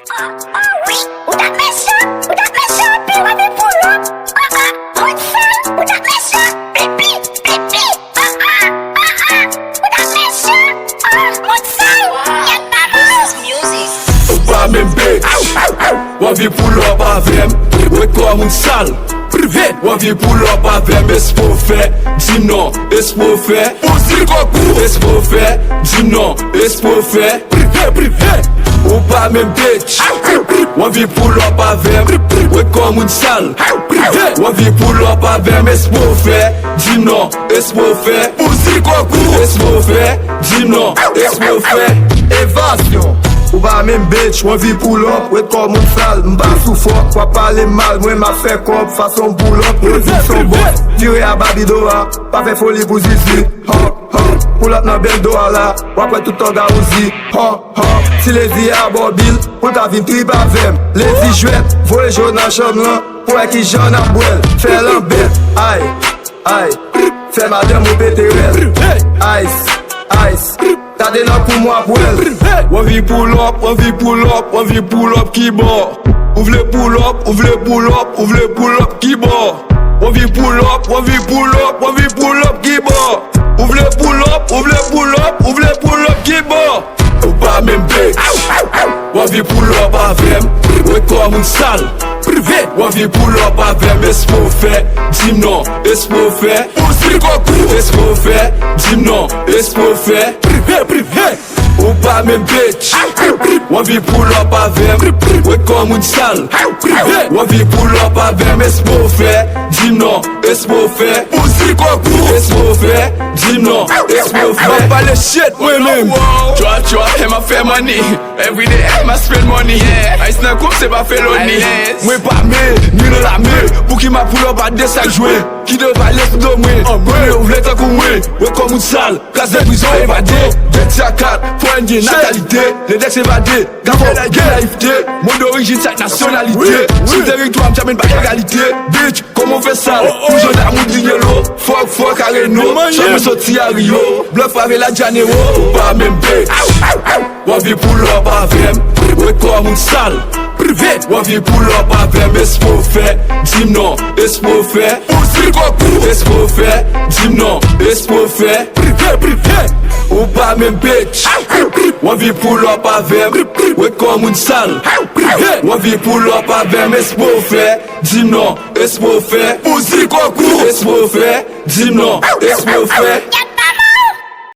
Oui, ou dat meso, pi wame pull up. Hot fire, ou dat meso, pipi, pipi. Ou dat meso, hot fire, yan na music. Ou pa men bitch, wavye pull up avem, we kom un sal. Wavye pull up avem, espo fe, di non, espo fe. Espo fe, di non, espo fe. Ou pa men bitch, wavye pull up avem, we kom un sal. Wavye pull up avem, espo fe, di non, espo fe. Espo fe, di non, espo fe. Evasyon. Ou ba men bitch, wan vi pull up, wet kom moun sal. Mba sou fok, wap pale mal, mwen ma fe kop, fason pull up, mwen zi son boss. Tire a babidoa, pa fe foli pou zizi. Pull up nan ben doa la, wap wè tout an ga ouzi. Si lezi a bobil, pou ta vin trip avem. Lezi jwet, vole joun nan chom lan, pou wè ki joun nan bwel. Fè lan bet, ay, fè madem ou pete rel. Ice, tade nan pou mwa bwel. Wavye pull up, wavye pull up, wavye pull up ki bo. Ouvle pull up, ouvle pull up, ouvle pull up ki bo. Wavye pull up, wavye pull up, wavye pull up ki bo. Ouvle pull up, ouvle pull up, ouvle pull up ki bo. Ou pa men bitch, wavye pull up avem, we kom un sal. Wavye pull up avem, espo fe, di non, espo fe. Espo fe, di non, espo fe. Ou pa men bitch, wavye pull up avem, we kom un sal. Wavye pull up avem, espo fe, di non, espo fe. Espo fe, di non, espo fe. I buy the shit with him. Chua, him a fair money. Every day him a spend money. I snack up c'est pas felony. Mwen pa me, ni non la me. Pou ki ma pull up a de sak jwe. Ki deva les do mwen. Mwen ou vle takou mwen. We kom un sal, kase prison evade. Get ya kat, poenje natalite. Le dex evade, gafo, gen naïfte. Mon d'origine, sak nationalité. Si territoire m'jamène pas égalité. Bitch, comment on fait sale? Toujours d'amour de yellow. Fuck areno. J'aime sorti à Rio. Bluff avec la Janeiro. Ou pa men bitch, wavye pull up avem, we kom un sal. Wavye pull up avem, espo fe, di non, espo fe. Espo fe, di non, espo fe. Ou pa men bitch, wavye pull up avem, we kom un sal. Wavye pull up avem, espo fe, di non, espo fe. Espo fe, di non, espo fe.